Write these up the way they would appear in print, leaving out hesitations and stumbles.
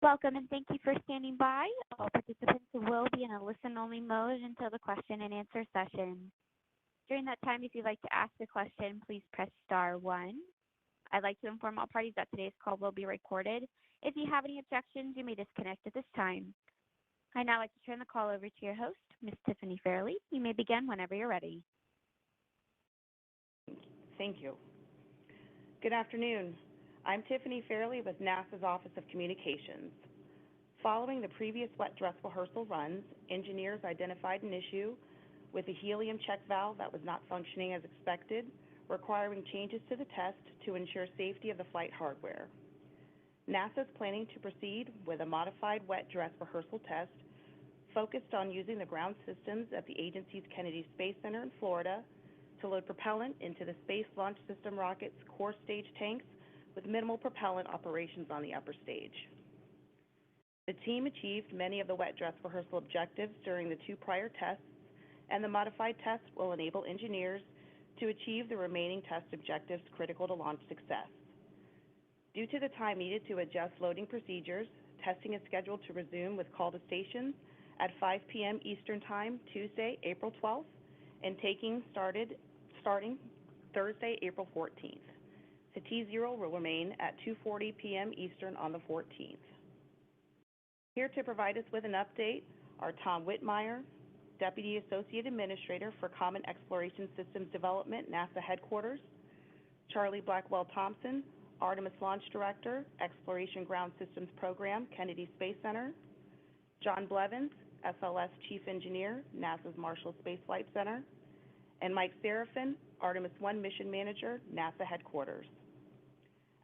Welcome and thank you for standing by. All participants will be in a listen-only mode until the question and answer session. During that time, if you'd like to ask a question, please press star one. I'd like to inform all parties that today's call will be recorded. If you have any objections, you may disconnect at this time. I'd now like to turn the call over to your host, Ms. Tiffany Fairley. You may begin whenever you're ready. Thank you. Good afternoon. I'm Tiffany Fairley with NASA's Office of Communications. Following the previous wet dress rehearsal runs, engineers identified an issue with a helium check valve that was not functioning as expected, requiring changes to the test to ensure safety of the flight hardware. NASA is planning to proceed with a modified wet dress rehearsal test focused on using the ground systems at the agency's Kennedy Space Center in Florida to load propellant into the Space Launch System rocket's core stage tanks with minimal propellant operations on the upper stage. The team achieved many of the wet dress rehearsal objectives during the two prior tests, and the modified test will enable engineers to achieve the remaining test objectives critical to launch success. Due to the time needed to adjust loading procedures, testing is scheduled to resume with call to stations at 5 p.m. Eastern Time, Tuesday, April 12th, and starting Thursday, April 14th. The T0 will remain at 2:40 p.m. Eastern on the 14th. Here to provide us with an update are Tom Whitmire, Deputy Associate Administrator for Common Exploration Systems Development, NASA Headquarters, Charlie Blackwell Thompson, Artemis Launch Director, Exploration Ground Systems Program, Kennedy Space Center, John Blevins, SLS Chief Engineer, NASA's Marshall Space Flight Center, and Mike Serafin, Artemis 1 Mission Manager, NASA Headquarters.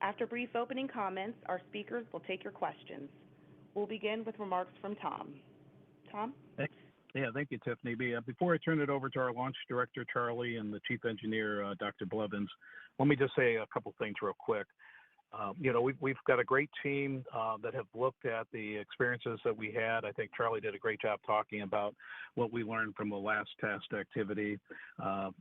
After brief opening comments, our speakers will take your questions. We'll begin with remarks from Tom. Tom? Thank you, Tiffany. Before I turn it over to our launch director, Charlie, and the chief engineer, Dr. Blevins, let me just say a couple things real quick. We've got a great team that have looked at the experiences that we had. I think Charlie did a great job talking about what we learned from the last test activity. Our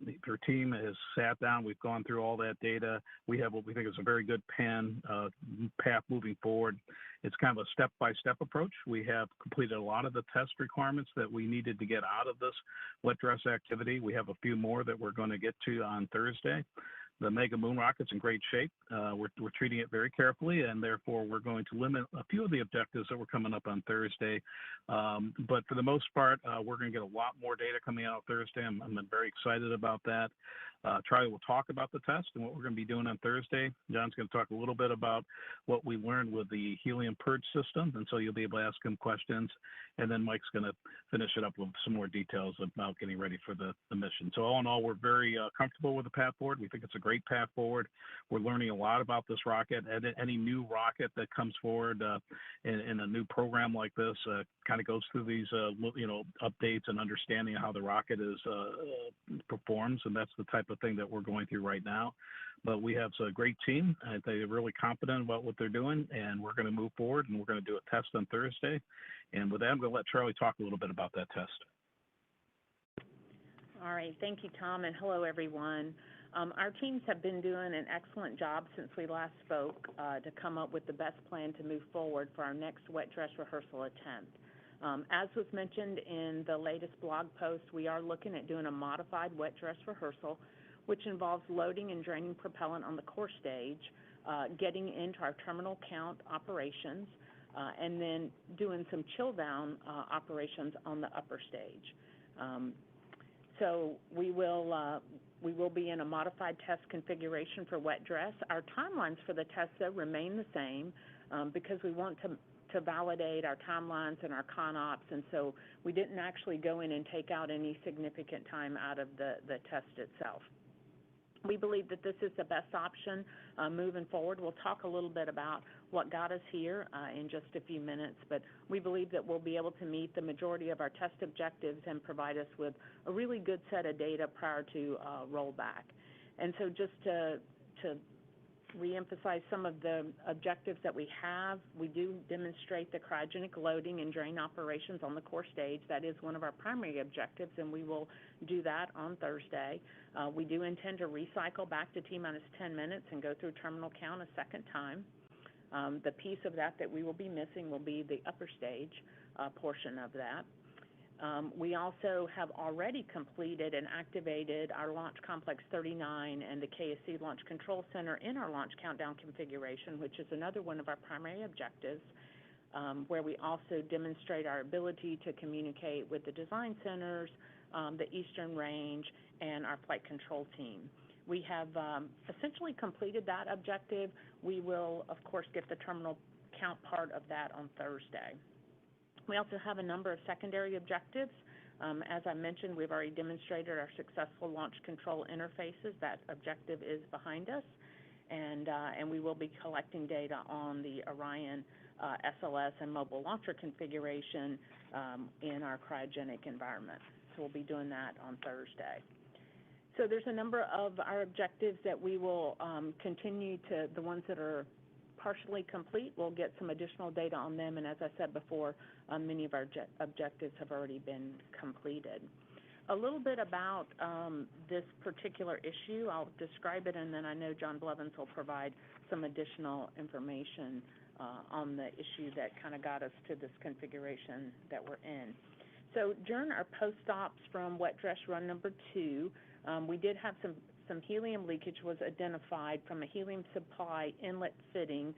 team has sat down. We've gone through all that data. We have what we think is a very good path moving forward. It's kind of a step-by-step approach. We have completed a lot of the test requirements that we needed to get out of this wet dress activity. We have a few more that we're going to get to on Thursday. The Mega Moon rocket's in great shape. We're treating it very carefully, and therefore we're going to limit a few of the objectives that were coming up on Thursday. But for the most part, we're going to get a lot more data coming out Thursday. I'm very excited about that. Charlie will talk about the test and what we're going to be doing on Thursday. John's going to talk a little bit about what we learned with the helium purge system, and so you'll be able to ask him questions. And then Mike's going to finish it up with some more details about getting ready for the mission. So all in all, we're very comfortable with the path forward. We think it's a great path forward. We're learning a lot about this rocket. And any new rocket that comes forward in a new program like this kind of goes through these updates and understanding how the rocket performs, and that's the type of thing that we're going through right now. But we have a great team. They're really confident about what they're doing, and we're going to move forward, and we're going to do a test on Thursday. And with that, I'm going to let Charlie talk a little bit about that test. All right. Thank you, Tom, and hello, everyone. Our teams have been doing an excellent job since we last spoke to come up with the best plan to move forward for our next wet dress rehearsal attempt. As was mentioned in the latest blog post, we are looking at doing a modified wet dress rehearsal, which involves loading and draining propellant on the core stage, getting into our terminal count operations, and then doing some chill down operations on the upper stage. So we will be in a modified test configuration for wet dress. Our timelines for the test, though, remain the same because we want to validate our timelines and our ConOps, and so we didn't actually go in and take out any significant time out of the test itself. We believe that this is the best option moving forward. We'll talk a little bit about what got us here in just a few minutes, but we believe that we'll be able to meet the majority of our test objectives and provide us with a really good set of data prior to rollback. And so just to reemphasize some of the objectives that we have. We do demonstrate the cryogenic loading and drain operations on the core stage. That is one of our primary objectives, and we will do that on Thursday. We do intend to recycle back to T-minus 10 minutes and go through terminal count a second time. The piece of that we will be missing will be the upper stage portion of that. We also have already completed and activated our Launch Complex 39 and the KSC Launch Control Center in our launch countdown configuration, which is another one of our primary objectives, where we also demonstrate our ability to communicate with the design centers, the Eastern Range, and our flight control team. We have essentially completed that objective. We will, of course, get the terminal count part of that on Thursday. We also have a number of secondary objectives. As I mentioned, we've already demonstrated our successful launch control interfaces. That objective is behind us, and we will be collecting data on the Orion SLS and mobile launcher configuration in our cryogenic environment. So we'll be doing that on Thursday. So there's a number of our objectives that we will continue to, the ones that are partially complete, we'll get some additional data on them, and as I said before, many of our objectives have already been completed. A little bit about this particular issue. I'll describe it, and then I know John Blevins will provide some additional information on the issue that kind of got us to this configuration that we're in. So during our post-ops from wet dress run number 2, we did have some helium leakage was identified from a helium supply inlet fitting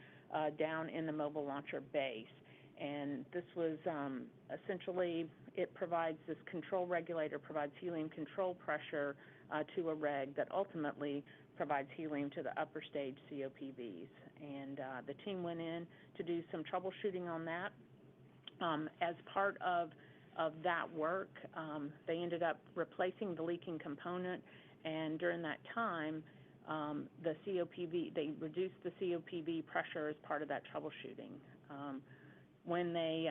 down in the mobile launcher base. And this was essentially, it provides, this control regulator provides helium control pressure to a reg that ultimately provides helium to the upper stage COPVs. And the team went in to do some troubleshooting on that. As part of that work, they ended up replacing the leaking component, and during that time, the COPV, they reduced the COPV pressure as part of that troubleshooting. When they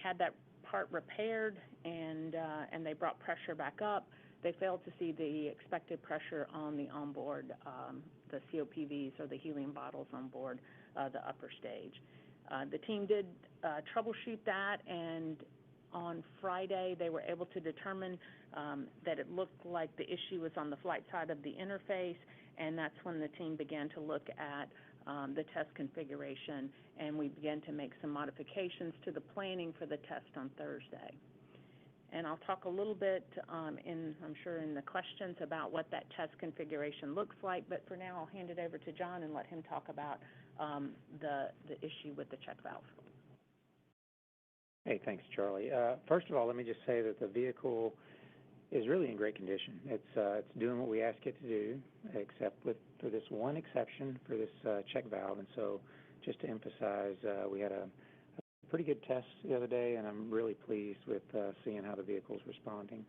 had that part repaired and they brought pressure back up, they failed to see the expected pressure on the onboard, the COPVs or the helium bottles on board the upper stage. The team did troubleshoot that, and on Friday they were able to determine that it looked like the issue was on the flight side of the interface, and that's when the team began to look at the test configuration, and we began to make some modifications to the planning for the test on Thursday. And I'll talk a little bit, I'm sure in the questions, about what that test configuration looks like, but for now I'll hand it over to John and let him talk about the issue with the check valve. Hey, thanks, Charlie. First of all, let me just say that the vehicle is really in great condition. It's doing what we ask it to do, except for this one exception for this check valve. And so, just to emphasize, we had a pretty good test the other day, and I'm really pleased with seeing how the vehicle is responding.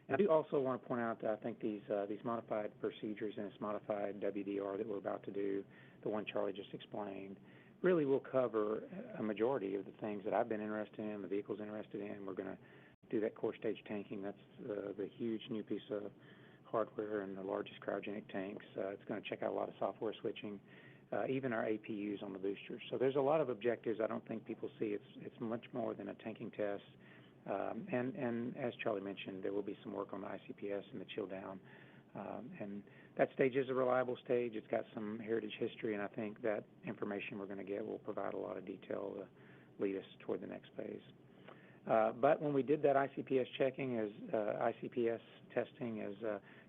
And I do also want to point out that I think these modified procedures and this modified WDR that we're about to do, the one Charlie just explained, really will cover a majority of the things that I've been interested in, the vehicle's interested in. We're going to do that core stage tanking. That's the huge new piece of hardware and the largest cryogenic tanks. It's going to check out a lot of software switching, even our APUs on the boosters. So there's a lot of objectives I don't think people see. It's much more than a tanking test. And as Charlie mentioned, there will be some work on the ICPS and the chill down. And that stage is a reliable stage. It's got some heritage history, and I think that information we're going to get will provide a lot of detail to lead us toward the next phase. But when we did that ICPS ICPS testing, as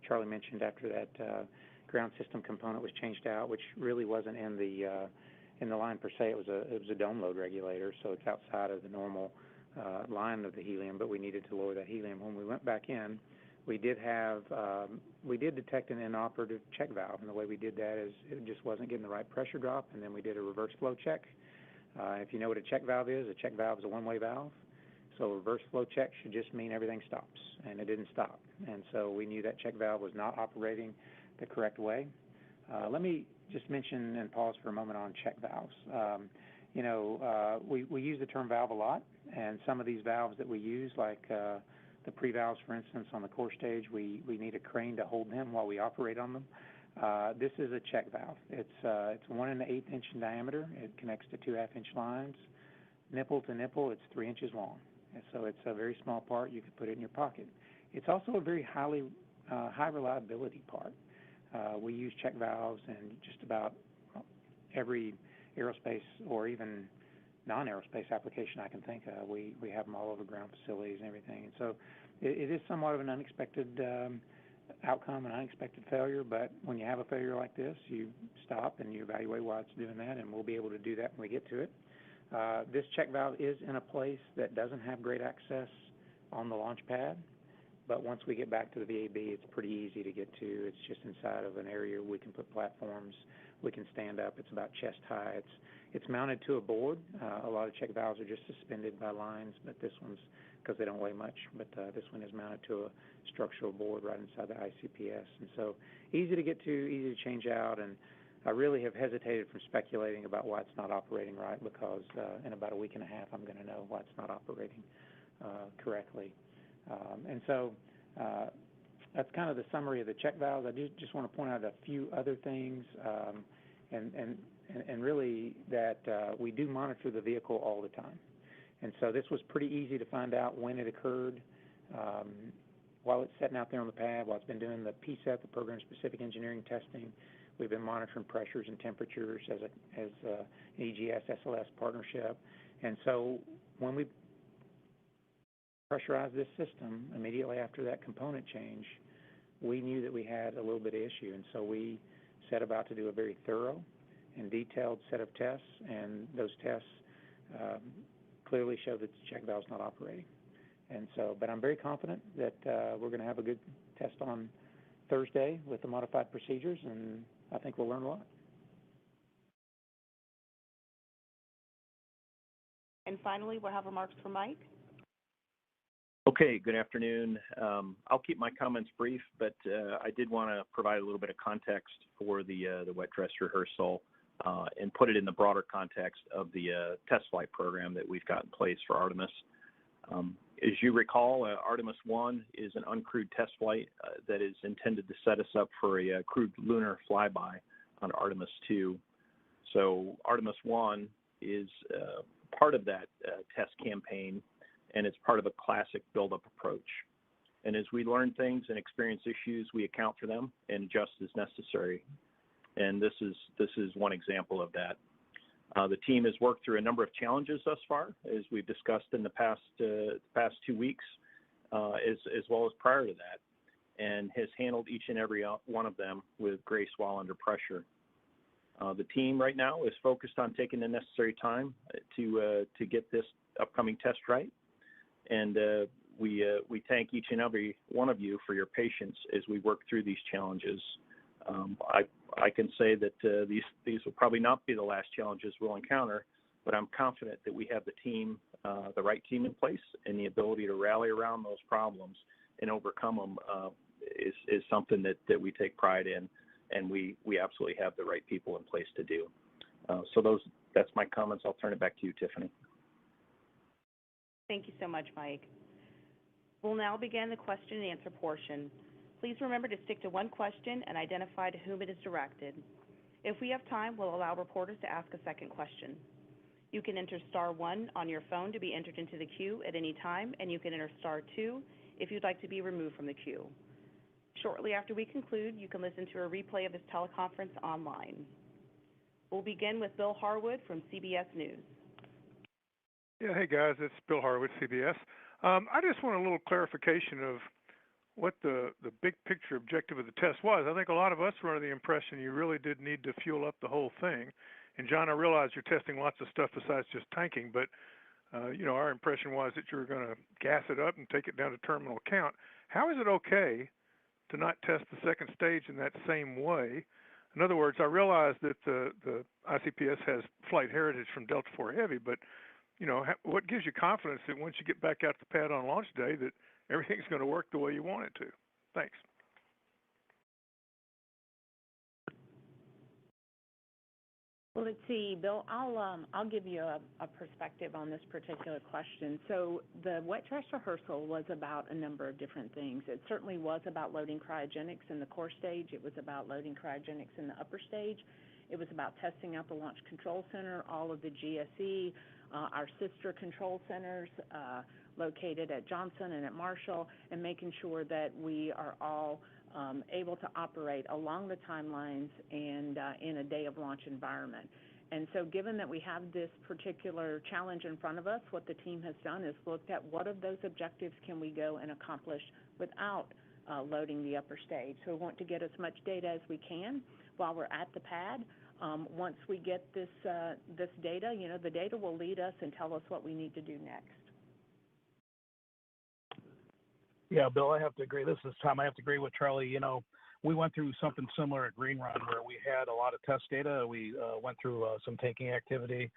Charlie mentioned, after that ground system component was changed out, which really wasn't in the line per se. It was a dome load regulator, so it's outside of the normal line of the helium, but we needed to lower that helium. When we went back in, we did detect an inoperative check valve, and the way we did that is it just wasn't getting the right pressure drop, and then we did a reverse flow check. If you know what a check valve is a one-way valve. So a reverse flow check should just mean everything stops, and it didn't stop. And so we knew that check valve was not operating the correct way. Let me just mention and pause for a moment on check valves. We use the term valve a lot, and some of these valves that we use, like the pre-valves, for instance, on the core stage, we need a crane to hold them while we operate on them. This is a check valve. It's 1 1/8 inch in diameter. It connects to 2 1/2-inch lines. Nipple to nipple, it's 3 inches long. And so it's a very small part. You could put it in your pocket. It's also a very high reliability part. We use check valves in just about every aerospace or even non-aerospace application I can think of. We have them all over ground facilities and everything. And so it is somewhat of an unexpected outcome, an unexpected failure, but when you have a failure like this, you stop and you evaluate why it's doing that, and we'll be able to do that when we get to it. This check valve is in a place that doesn't have great access on the launch pad, but once we get back to the VAB, it's pretty easy to get to. It's just inside of an area we can put platforms, we can stand up. It's about chest high. It's mounted to a board. A lot of check valves are just suspended by lines, but this one's, because they don't weigh much, but this one is mounted to a structural board right inside the ICPS. And so easy to get to, easy to change out, and I really have hesitated from speculating about why it's not operating right, because in about a week and a half I'm going to know why it's not operating correctly. And so that's kind of the summary of the check valves. I just want to point out a few other things, and really that we do monitor the vehicle all the time. And so this was pretty easy to find out when it occurred. While it's sitting out there on the pad, while it's been doing the PSET, the program-specific engineering testing, we've been monitoring pressures and temperatures as an EGS-SLS partnership. And so when we pressurized this system immediately after that component change, we knew that we had a little bit of issue. And so we set about to do a very thorough and detailed set of tests, and those tests clearly show that the check valve's not operating. And so, but I'm very confident that we're going to have a good test on Thursday with the modified procedures, and I think we'll learn a lot. And finally, we'll have remarks from Mike. Okay, good afternoon. I'll keep my comments brief, but I did want to provide a little bit of context for the wet dress rehearsal and put it in the broader context of the test flight program that we've got in place for Artemis. As you recall, Artemis 1 is an uncrewed test flight that is intended to set us up for a crewed lunar flyby on Artemis 2. So Artemis 1 is part of that test campaign, and it's part of a classic build-up approach. And as we learn things and experience issues, we account for them and adjust as necessary. And this is one example of that. The team has worked through a number of challenges thus far, as we've discussed in the past 2 weeks, as well as prior to that, and has handled each and every one of them with grace while under pressure. The team right now is focused on taking the necessary time to get this upcoming test right, and we thank each and every one of you for your patience as we work through these challenges. I can say that these will probably not be the last challenges we'll encounter, but I'm confident that we have the team, the right team in place, and the ability to rally around those problems and overcome them is something that we take pride in, and we absolutely have the right people in place to do. So that's my comments. I'll turn it back to you, Tiffany. Thank you so much, Mike. We'll now begin the question and answer portion. Please remember to stick to one question and identify to whom it is directed. If we have time, we'll allow reporters to ask a second question. You can enter *1 on your phone to be entered into the queue at any time, and you can enter *2 if you'd like to be removed from the queue. Shortly after we conclude, you can listen to a replay of this teleconference online. We'll begin with Bill Harwood from CBS News. Yeah, hey guys, it's Bill Harwood, CBS. I just want a little clarification of what the big picture objective of the test was. I think a lot of us were under the impression you really did need to fuel up the whole thing. And John, I realize you're testing lots of stuff besides just tanking, but our impression was that you were going to gas it up and take it down to terminal count. How is it okay to not test the second stage in that same way? In other words, I realize that the ICPS has flight heritage from Delta IV Heavy, but what gives you confidence that once you get back out the pad on launch day that everything's going to work the way you want it to? Thanks. Well, let's see, Bill, I'll give you a perspective on this particular question. So the wet dress rehearsal was about a number of different things. It certainly was about loading cryogenics in the core stage. It was about loading cryogenics in the upper stage. It was about testing out the Launch Control Center, all of the GSE, our sister control centers located at Johnson and at Marshall, and making sure that we are all able to operate along the timelines and in a day of launch environment. And so given that we have this particular challenge in front of us, what the team has done is looked at what of those objectives can we go and accomplish without loading the upper stage. So we want to get as much data as we can while we're at the pad. Once we get this data, the data will lead us and tell us what we need to do next. Yeah, Bill, I have to agree. This is Tom. I have to agree with Charlie. We went through something similar at Green Run where we had a lot of test data. We went through some tanking activity,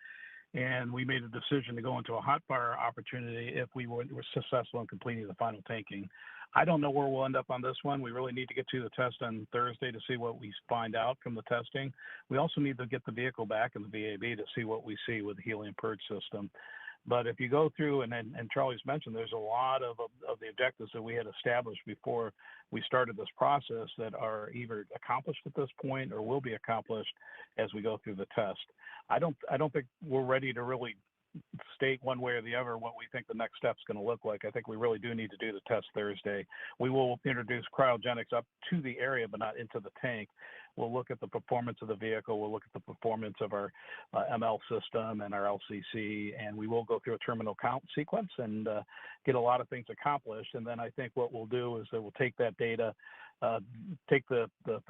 and we made a decision to go into a hot fire opportunity if we were successful in completing the final tanking. I don't know where we'll end up on this one. We really need to get to the test on Thursday to see what we find out from the testing. We also need to get the vehicle back in the VAB to see what we see with the helium purge system. But if you go through, and Charlie's mentioned, there's a lot of the objectives that we had established before we started this process that are either accomplished at this point or will be accomplished as we go through the test. I don't think we're ready to really state one way or the other what we think the next step's going to look like. I think we really do need to do the test Thursday. We will introduce cryogenics up to the area, but not into the tank. We'll look at the performance of the vehicle. We'll look at the performance of our ML system and our LCC, and we will go through a terminal count sequence and get a lot of things accomplished. And then I think what we'll do is that we'll take that data, take the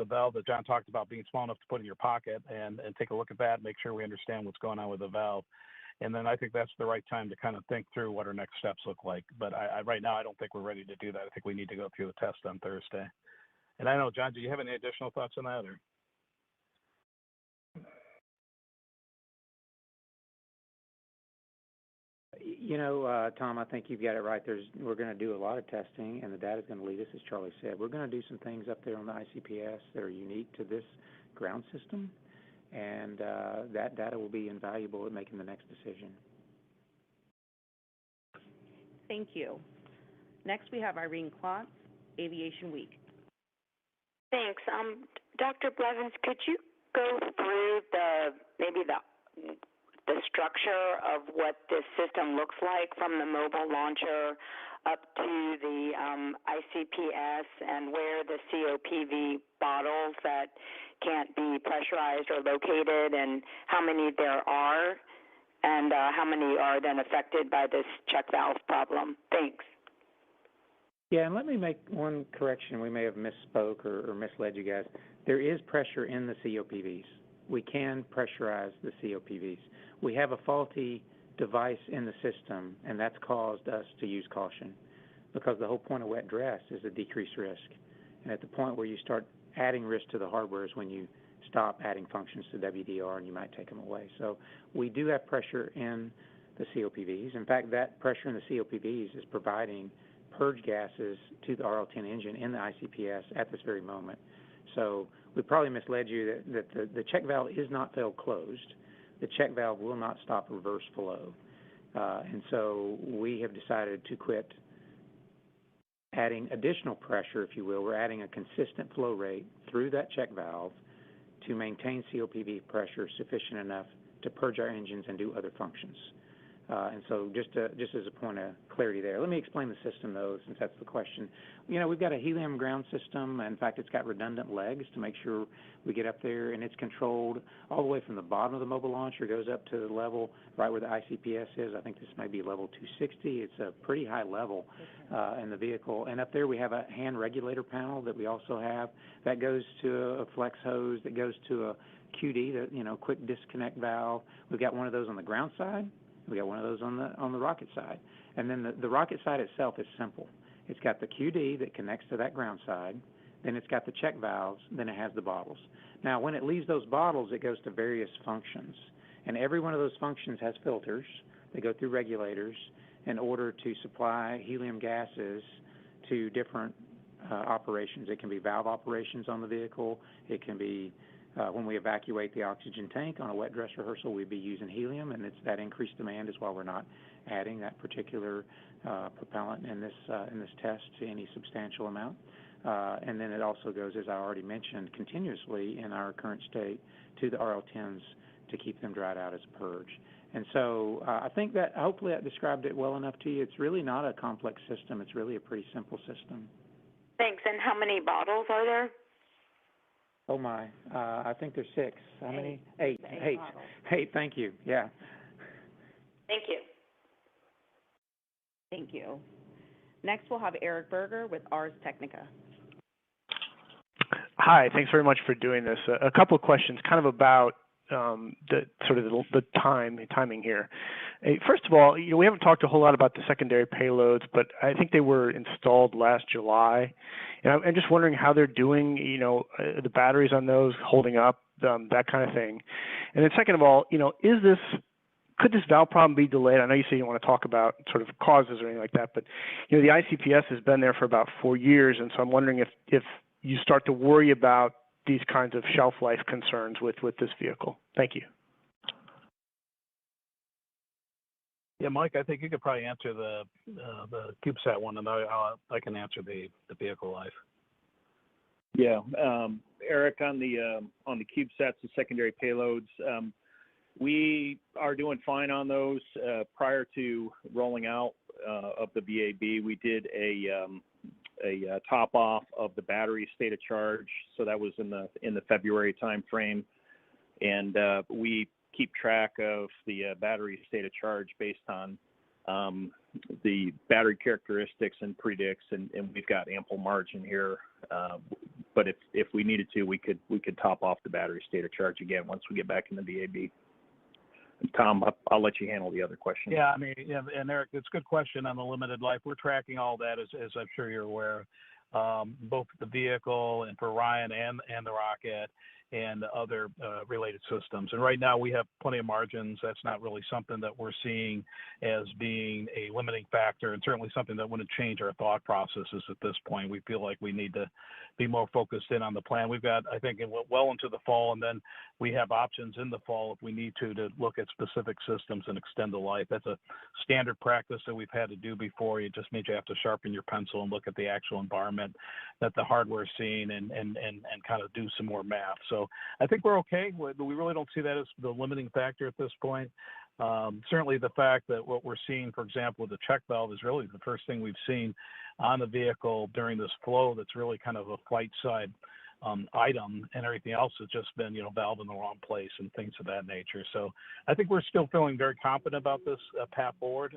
valve that John talked about being small enough to put in your pocket and take a look at that, make sure we understand what's going on with the valve. And then I think that's the right time to kind of think through what our next steps look like. But right now, I don't think we're ready to do that. I think we need to go through the test on Thursday. And I know, John, do you have any additional thoughts on that? Or? Tom, I think you've got it right. We're going to do a lot of testing, and the data is going to lead us, as Charlie said. We're going to do some things up there on the ICPS that are unique to this ground system. And that data will be invaluable in making the next decision. Thank you. Next, we have Irene Klontz, Aviation Week. Thanks. Dr. Blevins, could you go through the structure of what this system looks like from the mobile launcher up to the ICPS and where the COPV bottles that can't be pressurized are located and how many there are and how many are then affected by this check valve problem? Thanks. Yeah, and let me make one correction. We may have misspoke or misled you guys. There is pressure in the COPVs. We can pressurize the COPVs. We have a faulty device in the system, and that's caused us to use caution because the whole point of wet dress is to decrease risk. And at the point where you start adding risk to the hardware is when you stop adding functions to WDR and you might take them away. So we do have pressure in the COPVs. In fact, that pressure in the COPVs is providing purge gases to the RL10 engine in the ICPS at this very moment. So we probably misled you that the check valve is not failed closed. The check valve will not stop reverse flow. And so we have decided to quit adding additional pressure, if you will. We're adding a consistent flow rate through that check valve to maintain COPV pressure sufficient enough to purge our engines and do other functions. And so just as a point of clarity there, let me explain the system, though, since that's the question. We've got a helium ground system. In fact, it's got redundant legs to make sure we get up there, and it's controlled all the way from the bottom of the mobile launcher, goes up to the level right where the ICPS is. I think this might be level 260. It's a pretty high level in the vehicle. And up there we have a hand regulator panel that we also have. That goes to a flex hose that goes to a QD, the quick disconnect valve. We've got one of those on the ground side. We got one of those on the rocket side. And then the rocket side itself is simple. It's got the QD that connects to that ground side. Then it's got the check valves. Then it has the bottles. Now, when it leaves those bottles, it goes to various functions. And every one of those functions has filters. They go through regulators in order to supply helium gases to different operations. It can be valve operations on the vehicle. It can be when we evacuate the oxygen tank on a wet dress rehearsal, we'd be using helium, and it's that increased demand is why we're not adding that particular propellant in this test to any substantial amount. And then it also goes, as I already mentioned, continuously in our current state to the RL10s to keep them dried out as a purge. And so I think that hopefully that described it well enough to you. It's really not a complex system. It's really a pretty simple system. Thanks. And how many bottles are there? Oh, my. I think there's 6. How many? 8. The 8 8. models. 8, thank you. Yeah. Thank you. Thank you. Next, we'll have Eric Berger with Ars Technica. Hi, thanks very much for doing this. A couple of questions kind of about the sort of the timing here. First of all, we haven't talked a whole lot about the secondary payloads, but I think they were installed last July. And I'm just wondering how they're doing, the batteries on those holding up, that kind of thing. And then second of all, could this valve problem be delayed? I know you say you don't want to talk about sort of causes or anything like that, but, the ICPS has been there for about 4 years, and so I'm wondering if you start to worry about these kinds of shelf life concerns with this vehicle. Thank you. Yeah, Mike, I think you could probably answer the CubeSat one, and I can answer the vehicle life. Yeah, Eric, on the CubeSats, the secondary payloads, we are doing fine on those. Prior to rolling out of the VAB, we did a top off of the battery state of charge, so that was in the February time frame, and we keep track of the battery state of charge based on the battery characteristics and predicts, and we've got ample margin here. But if we needed to, we could top off the battery state of charge again once we get back in the VAB. Tom, I'll let you handle the other question. Yeah, and Eric, it's a good question on the limited life. We're tracking all that, as I'm sure you're aware, both the vehicle and for Ryan and the rocket and other related systems. And right now we have plenty of margins. That's not really something that we're seeing as being a limiting factor, and certainly something that wouldn't change our thought processes at this point. We feel like we need to be more focused in on the plan. We've got, I think, well into the fall, and then we have options in the fall if we need to look at specific systems and extend the life. That's a standard practice that we've had to do before. It just means you have to sharpen your pencil and look at the actual environment that the hardware is seeing and kind of do some more math. So I think we're okay. We really don't see that as the limiting factor at this point. Certainly the fact that what we're seeing, for example, with the check valve is really the first thing we've seen on the vehicle during this flow that's really kind of a flight side item, and everything else has just been, valve in the wrong place and things of that nature. So I think we're still feeling very confident about this path forward.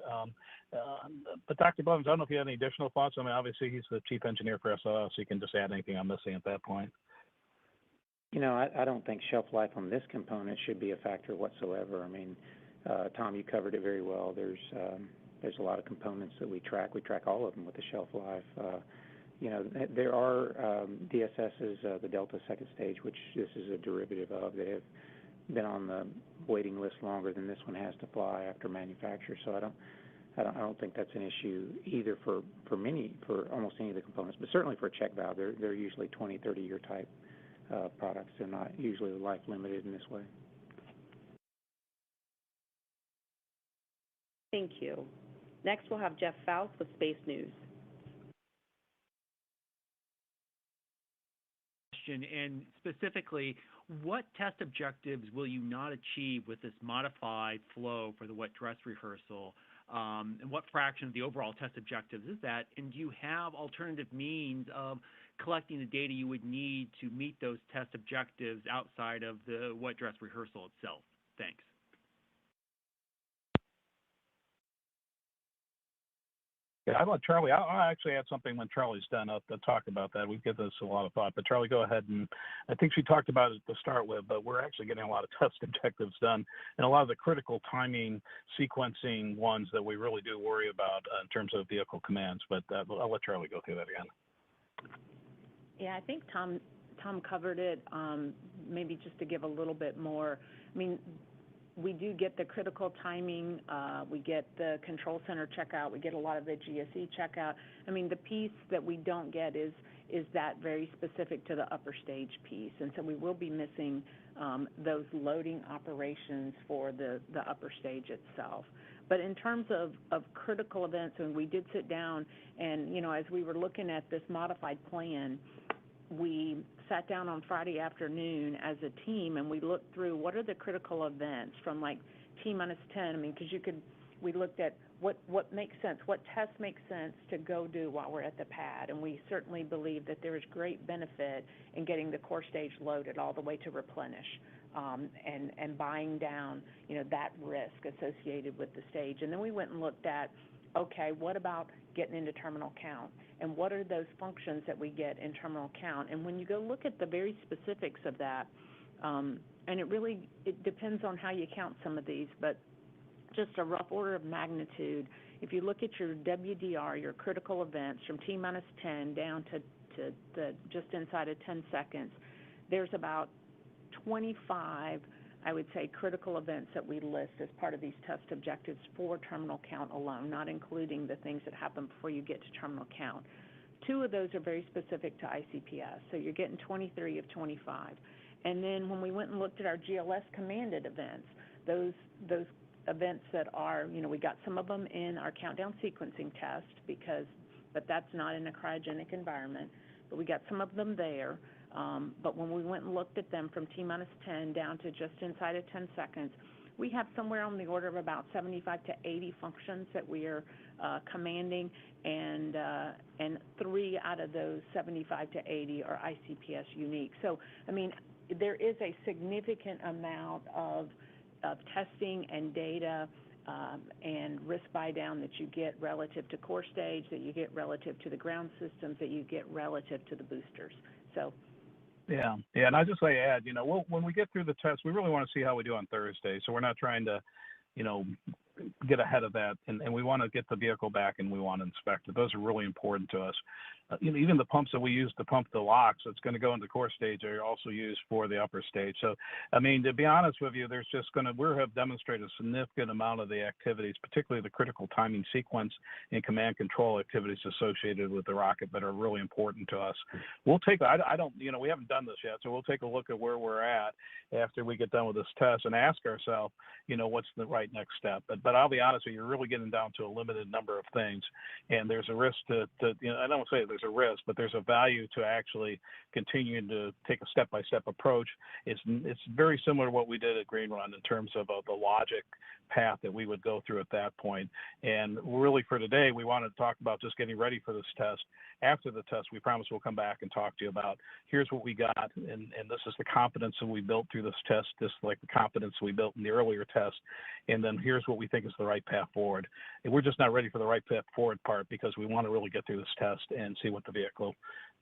But Dr. Blevins, I don't know if you have any additional thoughts. Obviously he's the chief engineer for SLS, so you can just add anything I'm missing at that point. I don't think shelf life on this component should be a factor whatsoever. Tom, you covered it very well. There's a lot of components that we track. We track all of them with the shelf life. There are DSSs, the Delta second stage, which this is a derivative of, that have been on the waiting list longer than this one has to fly after manufacture. So I don't think that's an issue either for almost any of the components, but certainly for a check valve. They're usually 20, 30-year type products. They're not usually life limited in this way. Thank you. Next, we'll have Jeff Faust with Space News. And specifically, what test objectives will you not achieve with this modified flow for the wet dress rehearsal? And what fraction of the overall test objectives is that? And do you have alternative means of collecting the data you would need to meet those test objectives outside of the wet dress rehearsal itself? Thanks. Yeah, I want Charlie. I'll actually add something when Charlie's done. I'll talk about that. We've given this a lot of thought. But Charlie, go ahead. And I think she talked about it to start with, but we're actually getting a lot of test objectives done, and a lot of the critical timing sequencing ones that we really do worry about in terms of vehicle commands. But I'll let Charlie go through that again. Yeah, I think Tom covered it. Maybe just to give a little bit more. We do get the critical timing, we get the control center checkout, we get a lot of the GSE checkout. The piece that we don't get is that very specific to the upper stage piece. And so we will be missing those loading operations for the upper stage itself. But in terms of critical events, when we did sit down and, as we were looking at this modified plan, we sat down on Friday afternoon as a team and we looked through what are the critical events from like T-10, I mean, because we looked at what makes sense, what tests make sense to go do while we're at the pad, and we certainly believe that there is great benefit in getting the core stage loaded all the way to replenish, and buying down, that risk associated with the stage. And then we went and looked at, okay, what about getting into terminal count? And what are those functions that we get in terminal count? And when you go look at the very specifics of that, and it depends on how you count some of these, but just a rough order of magnitude, if you look at your WDR, your critical events, from T-10 down to the just inside of 10 seconds, there's about 25, I would say, critical events that we list as part of these test objectives for terminal count alone, not including the things that happen before you get to terminal count. 2 of those are very specific to ICPS, so you're getting 23 of 25. And then when we went and looked at our GLS commanded events, those events that are, we got some of them in our countdown sequencing test but that's not in a cryogenic environment, but we got some of them there. But when we went and looked at them from T-10 down to just inside of 10 seconds, we have somewhere on the order of about 75 to 80 functions that we are commanding, and 3 out of those 75 to 80 are ICPS unique. So, I mean, there is a significant amount of testing and data and risk buy down that you get relative to core stage, that you get relative to the ground systems, that you get relative to the boosters. So. Yeah, and I just like to add, when we get through the test, we really want to see how we do on Thursday. So we're not trying to, get ahead of that, and we want to get the vehicle back and we want to inspect it. Those are really important to us. Even the pumps that we use to pump the LOX that's going to go into core stage are also used for the upper stage. So, I mean, to be honest with you, there's just we have demonstrated a significant amount of the activities, particularly the critical timing sequence and command control activities associated with the rocket that are really important to us. We'll take, we haven't done this yet, so we'll take a look at where we're at after we get done with this test and ask ourselves, what's the right next step. But I'll be honest with you, you're really getting down to a limited number of things, and there's a risk to I don't say there's a risk, but there's a value to actually continuing to take a step-by-step approach. It's very similar to what we did at Green Run in terms of the logic path that we would go through at that point. And really for today, we want to talk about just getting ready for this test. After the test, we promise we'll come back and talk to you about here's what we got, and this is the confidence that we built through this test, just like the confidence we built in the earlier test, and then here's what we think is the right path forward. And we're just not ready for the right path forward part because we want to really get through this test and see what the vehicle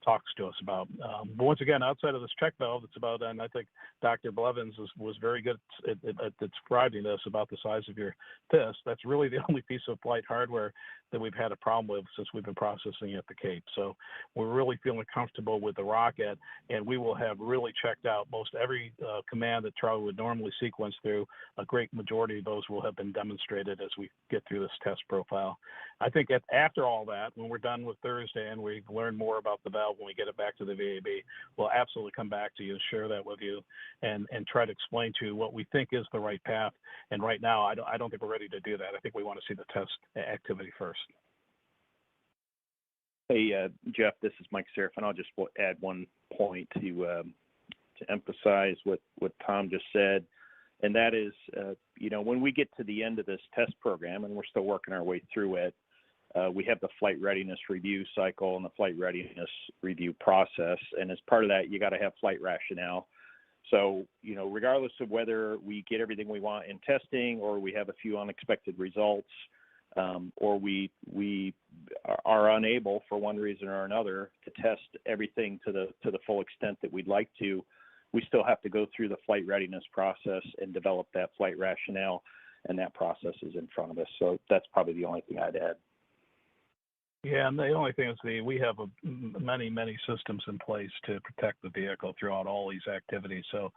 talks to us about. But once again, outside of this check valve, it's about, and I think Dr. Blevins was very good at describing this about the size of your test. That's really the only piece of flight hardware that we've had a problem with since we've been processing at the Cape. So we're really feeling comfortable with the rocket, and we will have really checked out most every command that Charlie would normally sequence through. A great majority of those will have been demonstrated as we get through this test profile. I think after all that, when we're done with Thursday and we learn more about the valve when we get it back to the VAB, we'll absolutely come back to you and share that with you and try to explain to you what we think is the right path. And right now, I don't think we're ready to do that. I think we want to see the test activity first. Hey, Jeff, this is Mike Seraphin. I'll just add one point to emphasize what Tom just said, and that is, when we get to the end of this test program, and we're still working our way through it, we have the flight readiness review cycle and the flight readiness review process, and as part of that, you got to have flight rationale. So, regardless of whether we get everything we want in testing or we have a few unexpected results, or we are unable for one reason or another to test everything to the full extent that we'd like to, we still have to go through the flight readiness process and develop that flight rationale, and that process is in front of us. So that's probably the only thing I'd add. Yeah, and the only thing is we have many systems in place to protect the vehicle throughout all these activities. So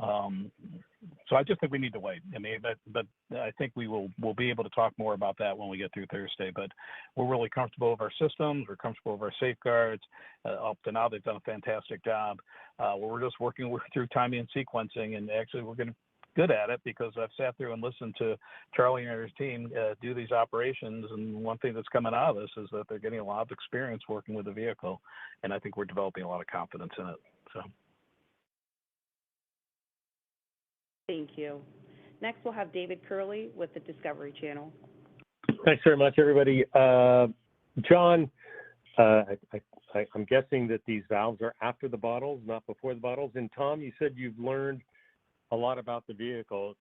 I just think we need to wait. I mean, but I think we'll be able to talk more about that when we get through Thursday. But we're really comfortable with our systems. We're comfortable with our safeguards. Up to now, they've done a fantastic job. We're just working through timing and sequencing, and actually we're going to good at it because I've sat through and listened to Charlie and his team do these operations, and one thing that's coming out of this is that they're getting a lot of experience working with the vehicle, and I think we're developing a lot of confidence in it. So. Thank you. Next, we'll have David Curley with the Discovery Channel. Thanks very much, everybody. John, I'm guessing that these valves are after the bottles, not before the bottles. And Tom, you said you've learned a lot about the vehicle.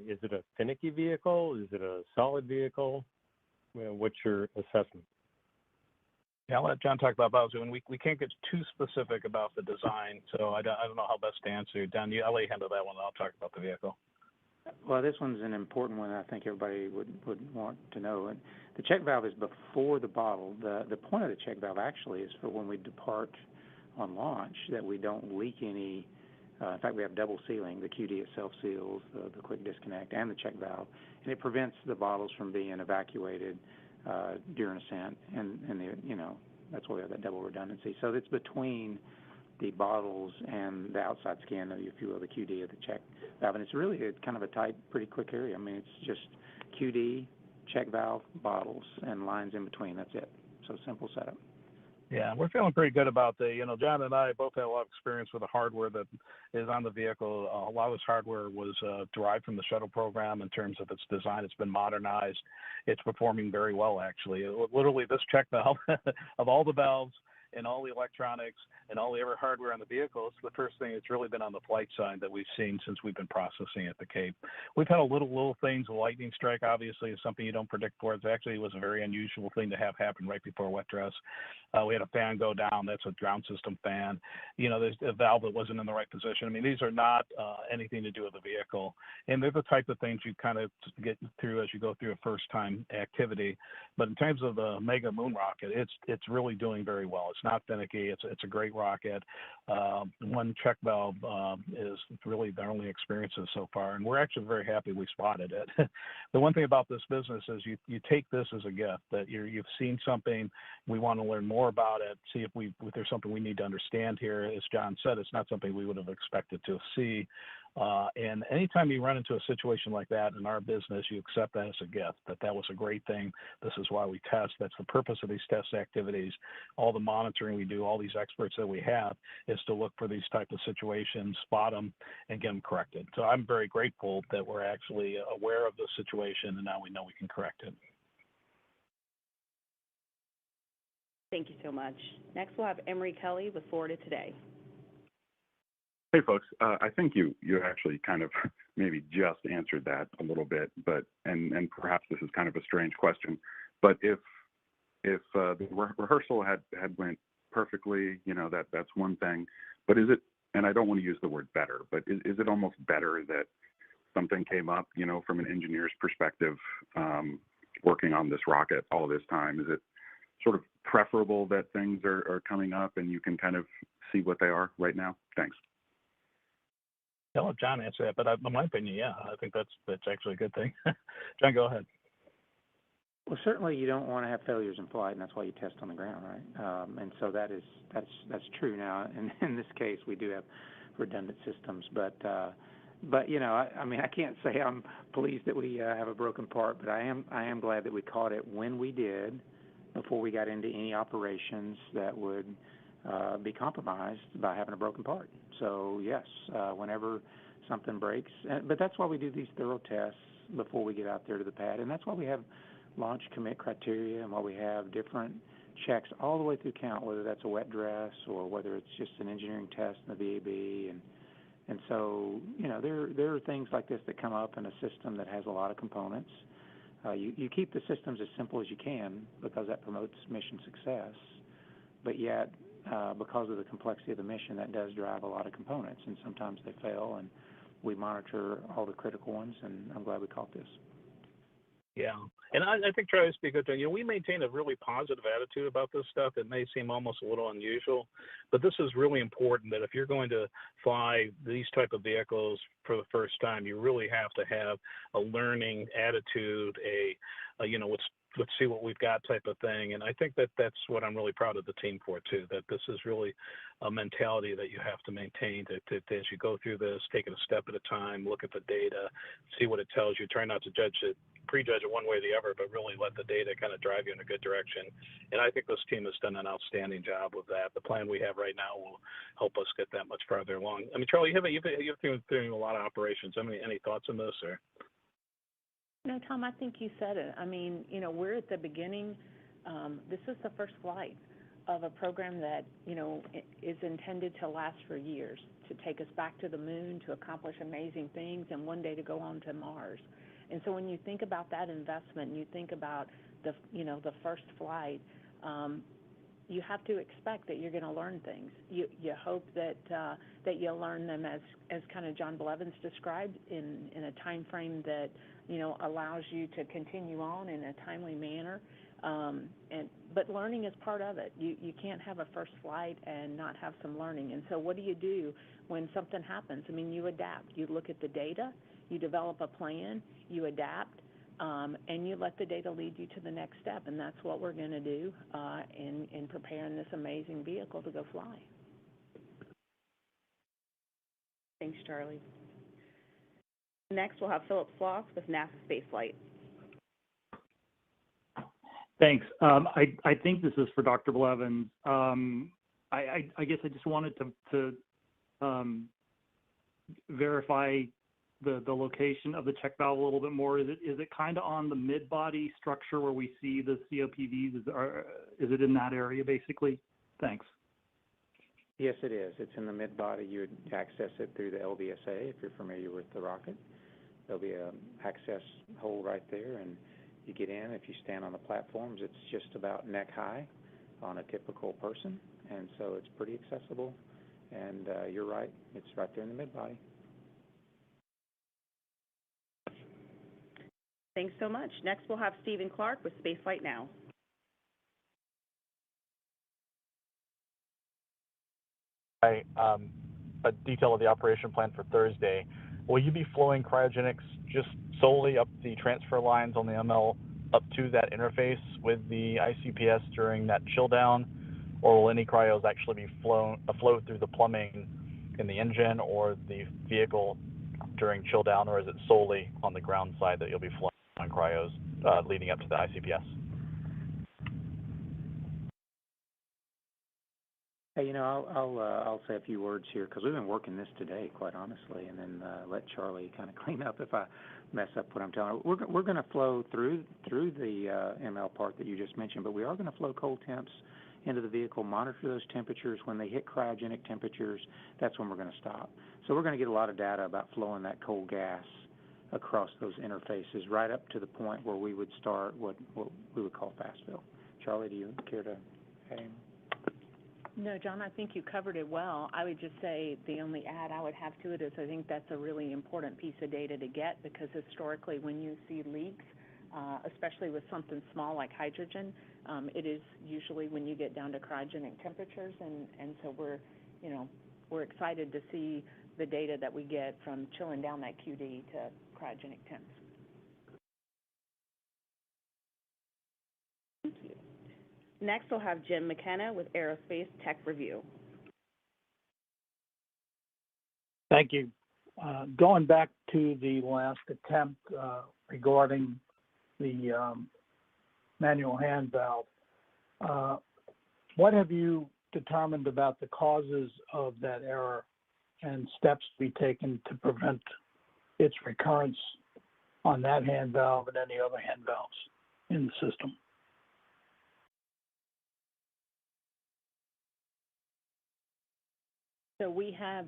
Is it a finicky vehicle? Is it a solid vehicle? What's your assessment? Yeah, I'll let John talk about valves. And we can't get too specific about the design, so I don't know how best to answer. Don, I'll let you handle that one, and I'll talk about the vehicle. Well, this one's an important one I think everybody would want to know. And the check valve is before the bottle. The point of the check valve actually is for when we depart on launch, that we don't leak any. In fact, we have double sealing. The QD itself seals the quick disconnect and the check valve, and it prevents the bottles from being evacuated during ascent. And that's why we have that double redundancy. So it's between the bottles and the outside skin, if you will, the QD of the check valve. And it's really kind of a tight, pretty quick area. I mean, it's just QD, check valve, bottles, and lines in between. That's it. So simple setup. Yeah, we're feeling pretty good about John and I both have a lot of experience with the hardware that is on the vehicle. A lot of this hardware was derived from the shuttle program in terms of its design. It's been modernized. It's performing very well, actually. Literally, this check valve, of all the valves and all the electronics and all the other hardware on the vehicle, it's the first thing that's really been on the flight side that we've seen since we've been processing at the Cape. We've had a little things. A lightning strike, obviously, is something you don't predict for. It was a very unusual thing to have happen right before wet dress. We had a fan go down. That's a ground system fan. There's a valve that wasn't in the right position. I mean, these are not anything to do with the vehicle. And they're the type of things you kind of get through as you go through a first-time activity. But in terms of the Mega Moon rocket, it's really doing very well. It's not finicky. It's a great rocket. One check valve is really the only experiences so far, and we're actually very happy we spotted it. The one thing about this business is you take this as a gift, that you've seen something, we want to learn more about it, see if there's something we need to understand here. As John said, it's not something we would have expected to see. And anytime you run into a situation like that in our business, you accept that as a gift, that was a great thing. This is why we test. That's the purpose of these test activities. All the monitoring we do, all these experts that we have, is to look for these type of situations, spot them, and get them corrected. So I'm very grateful that we're actually aware of the situation, and now we know we can correct it. Thank you so much. Next, we'll have Emery Kelly with Florida Today. Hey, folks. I think you actually kind of maybe just answered that a little bit, but and perhaps this is kind of a strange question, but if the rehearsal had went perfectly, that's one thing. But is it? And I don't want to use the word better, but is it almost better that something came up, from an engineer's perspective, working on this rocket all this time? Is it sort of preferable that things are coming up and you can kind of see what they are right now? Thanks. I'll let John answer that, but in my opinion, yeah, I think that's actually a good thing. John, go ahead. Well, certainly you don't want to have failures in flight, and that's why you test on the ground, right? And so that's true. Now, in this case, we do have redundant systems, but I mean, I can't say I'm pleased that we have a broken part, but I am glad that we caught it when we did, before we got into any operations that would be compromised by having a broken part. So yes, whenever something breaks, but that's why we do these thorough tests before we get out there to the pad, and that's why we have launch commit criteria, and why we have different checks all the way through count, whether that's a wet dress or whether it's just an engineering test in the VAB, and so there are things like this that come up in a system that has a lot of components. You keep the systems as simple as you can because that promotes mission success, but yet because of the complexity of the mission, that does drive a lot of components, and sometimes they fail, and we monitor all the critical ones, and I'm glad we caught this. Yeah, and I think Charlie speak good to. We maintain a really positive attitude about this stuff. It may seem almost a little unusual, but this is really important, that if you're going to fly these type of vehicles for the first time, you really have to have a learning attitude, let's see what we've got type of thing. And I think that's what I'm really proud of the team for too, that this is really a mentality that you have to maintain, that as you go through this, take it a step at a time, look at the data, see what it tells you, try not to judge it prejudge it one way or the other, but really let the data kind of drive you in a good direction. And I think this team has done an outstanding job with that. The plan we have right now will help us get that much farther along. I mean, Charlie, you've been doing a lot of operations. Any thoughts on this, or? No, Tom, I think you said it. I mean, we're at the beginning. This is the first flight of a program that, is intended to last for years, to take us back to the moon, to accomplish amazing things, and one day to go on to Mars. And so when you think about that investment, and you think about the first flight, you have to expect that you're going to learn things. You hope that you'll learn them as kind of John Blevins described in a time frame that allows you to continue on in a timely manner. But learning is part of it. You can't have a first flight and not have some learning. And so what do you do when something happens? I mean, you adapt. You look at the data, you develop a plan, you adapt, and you let the data lead you to the next step. And that's what we're going to do in preparing this amazing vehicle to go fly. Thanks, Charlie. Next, we'll have Philip Sloss with NASA Spaceflight. Thanks. I think this is for Dr. Blevins. I guess I just wanted to verify the location of the check valve a little bit more. Is it kind of on the mid-body structure where we see the COPVs? Is it in that area, basically? Thanks. Yes, it is. It's in the mid-body. You would access it through the LBSA if you're familiar with the rocket. There'll be an access hole right there, and you get in. If you stand on the platforms, it's just about neck high on a typical person, and so it's pretty accessible. And you're right, it's right there in the mid-body. Thanks so much. Next, we'll have Stephen Clark with Spaceflight Now. A detail of the operation plan for Thursday. Will you be flowing cryogenics just solely up the transfer lines on the ML up to that interface with the ICPS during that chill down, or will any cryos actually be afloat through the plumbing in the engine or the vehicle during chill down, or is it solely on the ground side that you'll be flowing cryos leading up to the ICPS? Hey, I'll say a few words here because we've been working this today, quite honestly, and then let Charlie kind of clean up if I mess up what I'm telling her. We're going to flow through the ML part that you just mentioned, but we are going to flow cold temps into the vehicle, monitor those temperatures. When they hit cryogenic temperatures, that's when we're going to stop. So we're going to get a lot of data about flowing that cold gas across those interfaces right up to the point where we would start what we would call fast fill. Charlie, do you care to add anything? No, John, I think you covered it well. I would just say the only add I would have to it is I think that's a really important piece of data to get, because historically when you see leaks, especially with something small like hydrogen, it is usually when you get down to cryogenic temperatures, and so we're excited to see the data that we get from chilling down that QD to cryogenic temps. Thank you. Next, we'll have Jim McKenna with Aerospace Tech Review. Thank you. Going back to the last attempt regarding the manual hand valve, what have you determined about the causes of that error and steps to be taken to prevent its recurrence on that hand valve and any other hand valves in the system? So we have,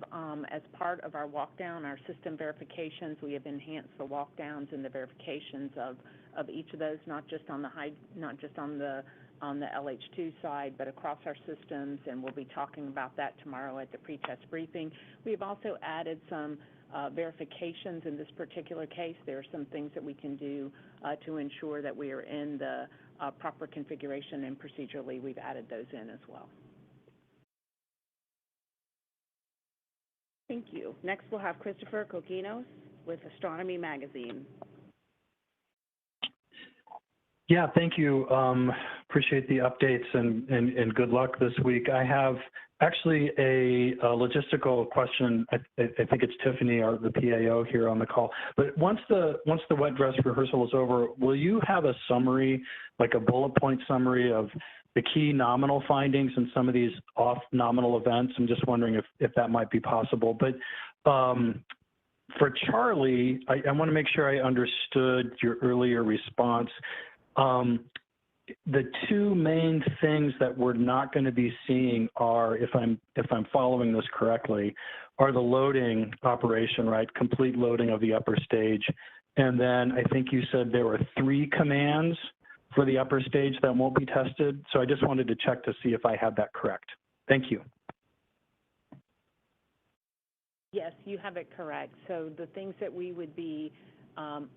as part of our walk-down, our system verifications, we have enhanced the walk-downs and the verifications of each of those, not just on the LH2 side, but across our systems, and we'll be talking about that tomorrow at the pre-test briefing. We've also added some verifications in this particular case. There are some things that we can do to ensure that we are in the proper configuration, and procedurally we've added those in as well. Thank you. Next, we'll have Christopher Kokinos with Astronomy Magazine. Yeah, thank you. Appreciate the updates and good luck this week. I have Actually, a logistical question. I think it's Tiffany, the PAO here on the call. But once the wet dress rehearsal is over, will you have a summary, like a bullet point summary of the key nominal findings and some of these off nominal events? I'm just wondering if that might be possible. But for Charlie, I want to make sure I understood your earlier response. The two main things that we're not going to be seeing are, if I'm following this correctly, are the loading operation, right? Complete loading of the upper stage. And then I think you said there were 3 commands for the upper stage that won't be tested. So I just wanted to check to see if I had that correct. Thank you. Yes, you have it correct. So the things that we would be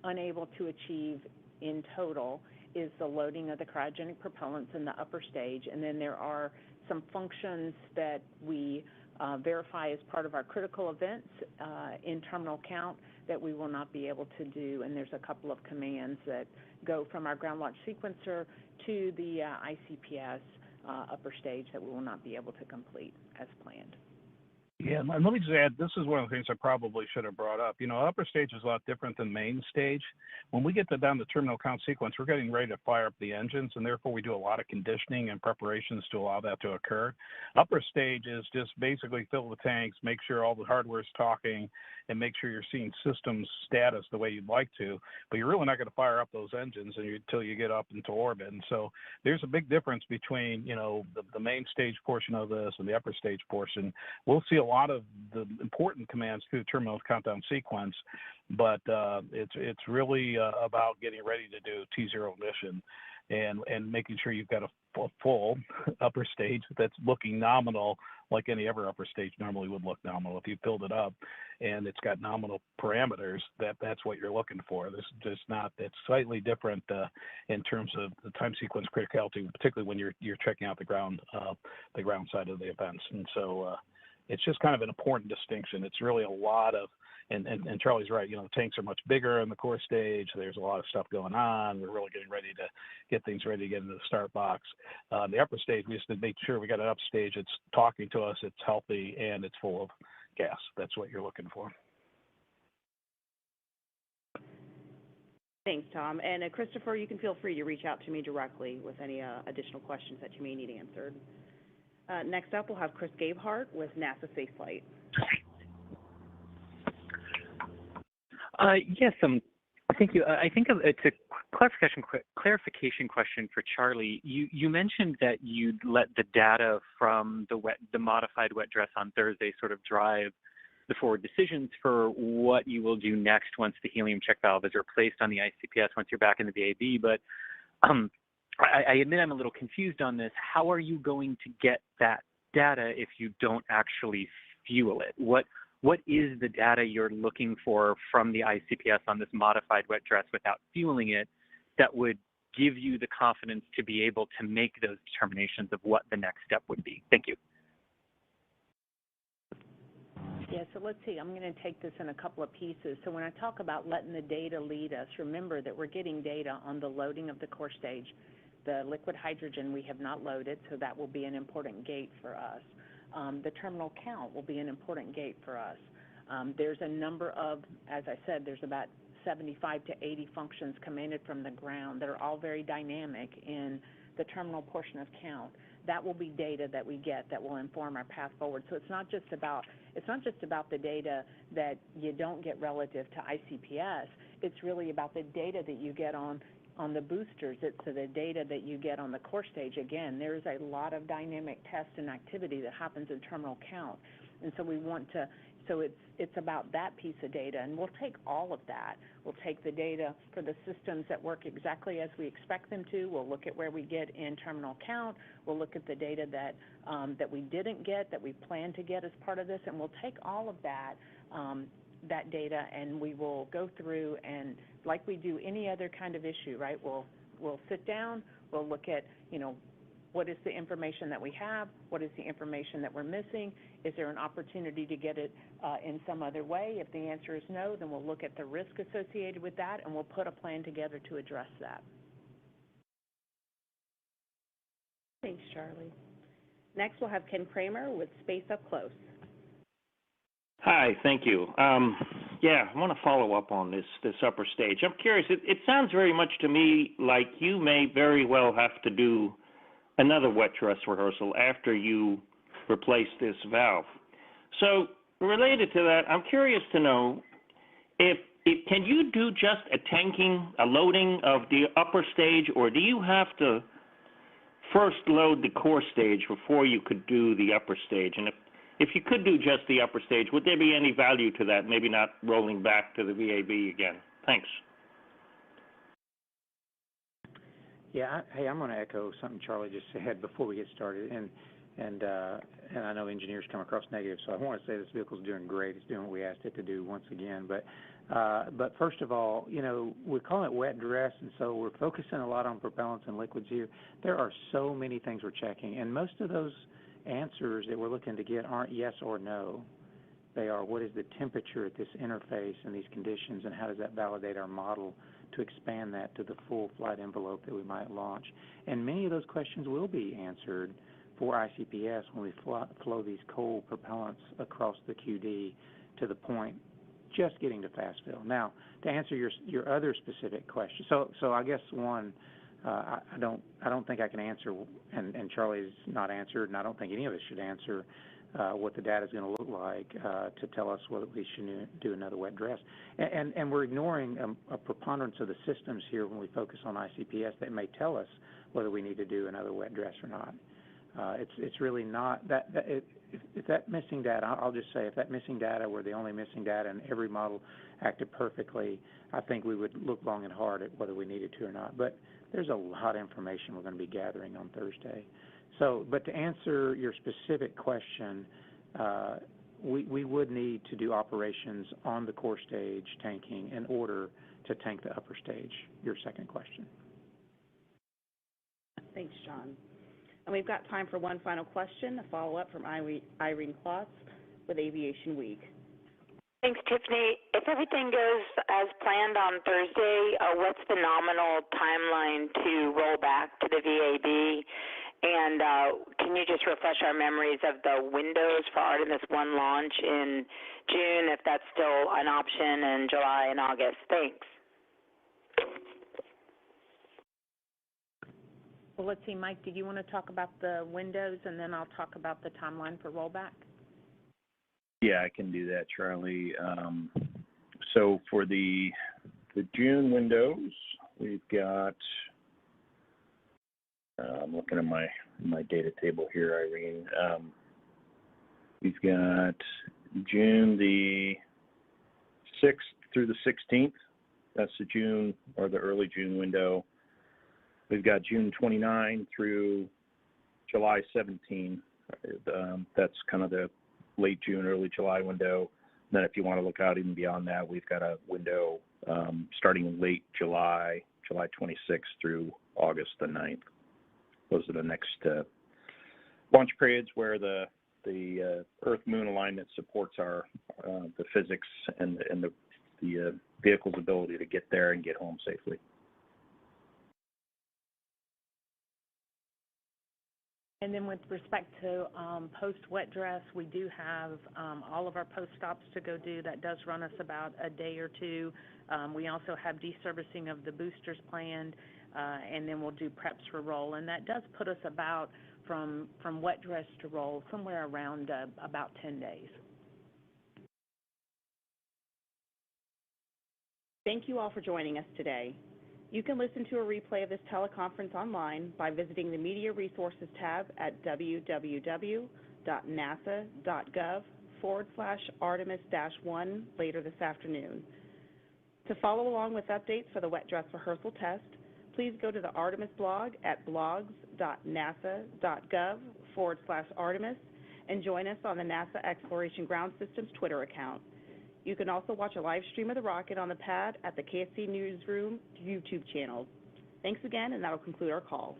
unable to achieve in total is the loading of the cryogenic propellants in the upper stage, and then there are some functions that we verify as part of our critical events in terminal count that we will not be able to do, and there's a couple of commands that go from our ground launch sequencer to the ICPS upper stage that we will not be able to complete as planned. Yeah, and let me just add, this is one of the things I probably should have brought up. You know, upper stage is a lot different than main stage. When we get down the terminal count sequence, we're getting ready to fire up the engines, and therefore we do a lot of conditioning and preparations to allow that to occur. Upper stage is just basically fill the tanks, make sure all the hardware is talking, and make sure you're seeing systems status the way you'd like to, but you're really not going to fire up those engines until you get up into orbit. And so there's a big difference between, you know, the main stage portion of this and the upper stage portion. We'll see a lot of the important commands through the terminal countdown sequence, but it's really about getting ready to do T0 ignition and making sure you've got a full upper stage that's looking nominal like any other upper stage normally would look nominal. If you filled it up and it's got nominal parameters, that's what you're looking for. This is not, it's slightly different in terms of the time sequence criticality, particularly when you're checking out the ground side of the events. And so it's just kind of an important distinction. It's really a lot of, and Charlie's right, you know, the tanks are much bigger in the core stage. There's a lot of stuff going on. We're really getting ready to get things ready to get into the start box. The upper stage, we just need to make sure we got an up stage that's talking to us, it's healthy, and it's full of gas. That's what you're looking for. Thanks, Tom. And Christopher, you can feel free to reach out to me directly with any additional questions that you may need answered. Next up, we'll have Chris Gabehart with NASA Spaceflight. Yes, thank you. I think it's a clarification question for Charlie. You mentioned that you'd let the data from the modified wet dress on Thursday sort of drive the forward decisions for what you will do next once the helium check valve is replaced on the ICPS once you're back in the VAB. But I admit I'm a little confused on this. How are you going to get that data if you don't actually fuel it? What is the data you're looking for from the ICPS on this modified wet dress without fueling it that would give you the confidence to be able to make those determinations of what the next step would be? Thank you. Yeah, so let's see. I'm going to take this in a couple of pieces. So when I talk about letting the data lead us, remember that we're getting data on the loading of the core stage. The liquid hydrogen we have not loaded, so that will be an important gate for us. The terminal count will be an important gate for us. There's a number of, as I said, there's about 75 to 80 functions commanded from the ground that are all very dynamic in the terminal portion of count. That will be data that we get that will inform our path forward. So it's not just about the data that you don't get relative to ICPS. It's really about the data that you get on the boosters. It's the data that you get on the core stage. Again, there's a lot of dynamic test and activity that happens in terminal count. And so we want to, so it's about that piece of data. And we'll take all of that. We'll take the data for the systems that work exactly as we expect them to. We'll look at where we get in terminal count. We'll look at the data that we didn't get, that we plan to get as part of this. And we'll take all of that that data, and we will go through and, like we do any other kind of issue, right? We'll sit down, we'll look at, you know, what is the information that we have, what is the information that we're missing, is there an opportunity to get it in some other way? If the answer is no, then we'll look at the risk associated with that, and we'll put a plan together to address that. Thanks, Charlie. Next, we'll have Ken Kramer with Space Up Close. Hi, thank you. Yeah, I want to follow up on this upper stage. I'm curious, it sounds very much to me like you may very well have to do another wet dress rehearsal after you replace this valve. So related to that, I'm curious to know if can you do just a loading of the upper stage, or do you have to first load the core stage before you could do the upper stage? And if you could do just the upper stage, would there be any value to that, maybe not rolling back to the VAB again? Thanks. Yeah, hey, I'm going to echo something Charlie just said before we get started, and I know engineers come across negative, so I want to say this vehicle's doing great. It's doing what we asked it to do once again. But first of all, you know, we're calling it wet dress, and so we're focusing a lot on propellants and liquids here. There are so many things we're checking, and most of those answers that we're looking to get aren't yes or no. They are, what is the temperature at this interface in these conditions, and how does that validate our model to expand that to the full flight envelope that we might launch? And many of those questions will be answered for ICPS when we flow these cold propellants across the QD to the point just getting to fast fill. Now, to answer your other specific question, so I guess one, I don't think I can answer, and Charlie's not answered, and I don't think any of us should answer what the data is going to look like to tell us whether we should do another wet dress. And we're ignoring a preponderance of the systems here when we focus on ICPS that may tell us whether we need to do another wet dress or not. It's really not that if that missing data, I'll just say if that missing data were the only missing data and every model acted perfectly, I think we would look long and hard at whether we needed to or not. But there's a lot of information we're going to be gathering on Thursday. So, but to answer your specific question, we would need to do operations on the core stage tanking in order to tank the upper stage, your second question. Thanks, John. And we've got time for one final question, a follow-up from Irene Klotz with Aviation Week. Thanks, Tiffany. If everything goes as planned on Thursday, what's the nominal timeline to roll back to the VAB? And can you just refresh our memories of the windows for Artemis 1 launch in June, if that's still an option, in July and August? Thanks. Well, let's see, Mike, did you want to talk about the windows, and then I'll talk about the timeline for rollback? Yeah, I can do that, Charlie. So for the June windows, we've got, I'm looking at my data table here, Irene. We've got June the 6th through the 16th. That's the June or the early June window. We've got June 29 through July 17. That's kind of the late June, early July window. And then if you want to look out even beyond that, we've got a window starting in late July, July 26th through August the 9th. Those are the next launch periods where the Earth-Moon alignment supports our the physics and the vehicle's ability to get there and get home safely. And then with respect to post-wet dress, we do have all of our post stops to go do. That does run us about a day or two. We also have deservicing of the boosters planned, and then we'll do preps for roll. And that does put us about, from wet dress to roll, somewhere around about 10 days. Thank you all for joining us today. You can listen to a replay of this teleconference online by visiting the Media Resources tab at www.nasa.gov/Artemis-1 later this afternoon. To follow along with updates for the wet dress rehearsal test, please go to the Artemis blog at blogs.nasa.gov/Artemis and join us on the NASA Exploration Ground Systems Twitter account. You can also watch a live stream of the rocket on the pad at the KSC Newsroom YouTube channel. Thanks again, and that will conclude our call.